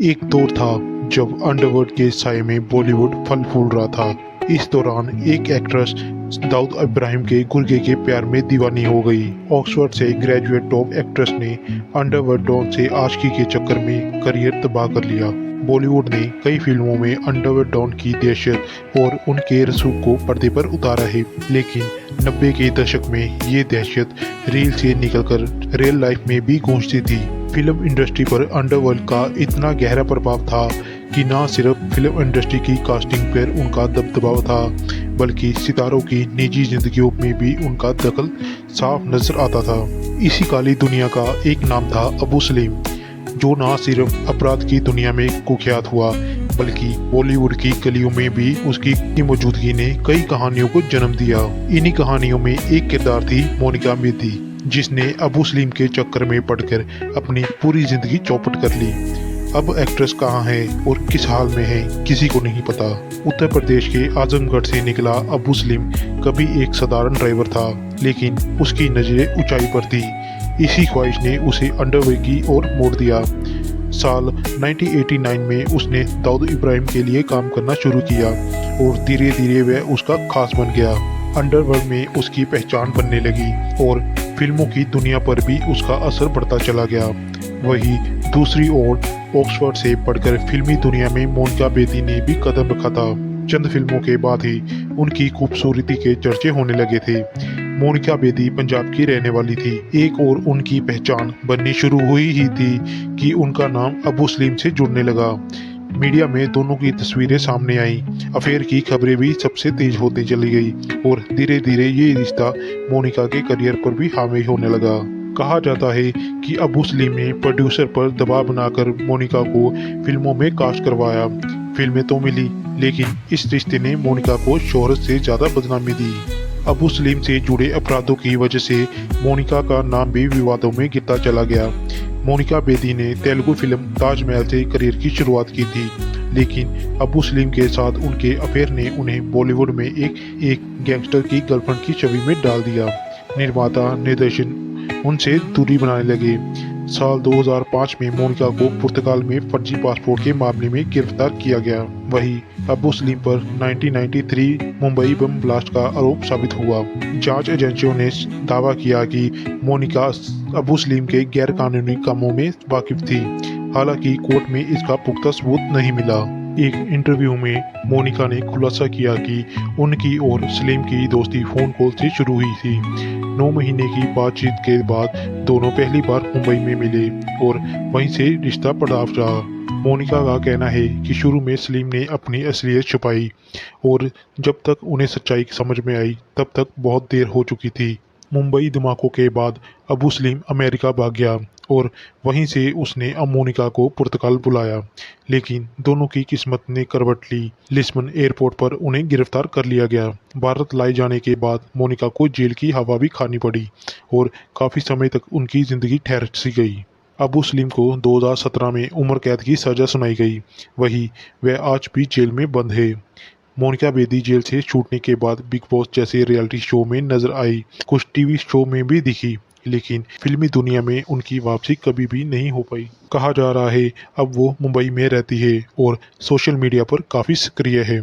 एक दौर था जब अंडरवर्ल्ड के साए में बॉलीवुड फल फूल रहा था। इस दौरान एक एक्ट्रेस दाऊद इब्राहिम के गुर्गे के प्यार में दीवानी हो गई। ऑक्सफोर्ड से ग्रेजुएट टॉप एक्ट्रेस ने अंडरवर्ल्ड डॉन से आशिकी के चक्कर में करियर तबाह कर लिया। बॉलीवुड ने कई फिल्मों में अंडरवर्ल्ड डॉन की दहशत और उनके रसूख को पर्दे पर उतारा है, लेकिन 90 के दशक में ये दहशत रील से निकलकर रियल लाइफ में भी गूंजती थी। फिल्म इंडस्ट्री पर अंडरवर्ल्ड का इतना गहरा प्रभाव था कि न सिर्फ फिल्म इंडस्ट्री की कास्टिंग पर उनका दबदबा था, बल्कि सितारों की निजी जिंदगियों में भी उनका दखल साफ नजर आता था। इसी काली दुनिया का एक नाम था अबू सलीम, जो न सिर्फ अपराध की दुनिया में कुख्यात हुआ, बल्कि बॉलीवुड की गलियों में भी उसकी मौजूदगी ने कई कहानियों को जन्म दिया। इन्हीं कहानियों में एक किरदार थी मोनिका बेदी, जिसने अबू सलीम के चक्कर में पड़कर अपनी पूरी जिंदगी चौपट कर ली। अब एक्ट्रेस कहाँ है और किस हाल में है, किसी को नहीं पता। उत्तर प्रदेश के आजमगढ़ से निकला अबू सलीम कभी एक साधारण ड्राइवर था, लेकिन उसकी नजरें ऊंचाई पर थी। इसी ख्वाहिश ने उसे अंडरवर्ल्ड की ओर मोड़ दिया। साल 1989 में उसने दाऊद इब्राहिम के लिए काम करना शुरू किया और धीरे धीरे वह उसका खास बन गया। अंडरवर्ल्ड में उसकी पहचान बनने लगी और फिल्मों की दुनिया पर भी उसका असर बढ़ता चला गया। वहीं दूसरी ओर ऑक्सफोर्ड से पढ़कर फिल्मी दुनिया में मोनिका बेदी ने भी कदम रखा था। चंद फिल्मों के बाद ही उनकी खूबसूरती के चर्चे होने लगे थे। मोनिका बेदी पंजाब की रहने वाली थी। एक और उनकी पहचान बननी शुरू हुई ही थी कि उनका नाम अबू सलीम से जुड़ने लगा। मीडिया में दोनों की तस्वीरें सामने आई, अफेयर की खबरें भी सबसे तेज होती चली गई और धीरे धीरे ये रिश्ता मोनिका के करियर पर भी हावी होने लगा। कहा जाता है कि अबू सलीम ने प्रोड्यूसर पर दबाव बनाकर मोनिका को फिल्मों में कास्ट करवाया। फिल्में तो मिली, लेकिन इस रिश्ते ने मोनिका को शोहरत से ज्यादा बदनामी दी। अबू सलीम से जुड़े अपराधों की वजह से मोनिका का नाम भी विवादों में गिरता चला गया। मोनिका बेदी ने तेलुगु फिल्म ताजमहल से करियर की शुरुआत की थी, लेकिन अबू सलीम के साथ उनके अफेयर ने उन्हें बॉलीवुड में एक गैंगस्टर की गर्लफ्रेंड की छवि में डाल दिया। निर्माता निर्देशन उनसे दूरी बनाने लगे। साल 2005 में मोनिका को पुर्तगाल में फर्जी पासपोर्ट के मामले में गिरफ्तार किया गया। वहीं अबू सलीम पर 1993 मुंबई बम ब्लास्ट का आरोप साबित हुआ। जांच एजेंसियों ने दावा किया कि मोनिका अबू सलीम के गैर कानूनी कामों में वाकिफ थी। हालांकि कोर्ट में इसका पुख्ता सबूत नहीं मिला। एक इंटरव्यू में मोनिका ने खुलासा किया कि उनकी और सलीम की दोस्ती फोन कॉल से शुरू हुई थी। 9 महीने की बातचीत के बाद दोनों पहली बार मुंबई में मिले और वहीं से रिश्ता पड़ाव रहा। मोनिका का कहना है कि शुरू में सलीम ने अपनी असलियत छुपाई और जब तक उन्हें सच्चाई समझ में आई तब तक बहुत देर हो चुकी थी। मुंबई धमाकों के बाद अबू सलीम अमेरिका भाग गया और वहीं से उसने मोनिका को पुर्तगाल बुलाया, लेकिन दोनों की किस्मत ने करवट ली। लिस्बन एयरपोर्ट पर उन्हें गिरफ्तार कर लिया गया। भारत लाए जाने के बाद मोनिका को जेल की हवा भी खानी पड़ी और काफ़ी समय तक उनकी ज़िंदगी ठहर सी गई। अबू सलीम को 2017 में उम्र कैद की सज़ा सुनाई गई। वहीं वह आज भी जेल में बंद है। मोनिका बेदी जेल से छूटने के बाद बिग बॉस जैसे रियलिटी शो में नजर आई, कुछ टीवी शो में भी दिखी, लेकिन फिल्मी दुनिया में उनकी वापसी कभी भी नहीं हो पाई। कहा जा रहा है अब वो मुंबई में रहती है और सोशल मीडिया पर काफ़ी सक्रिय है।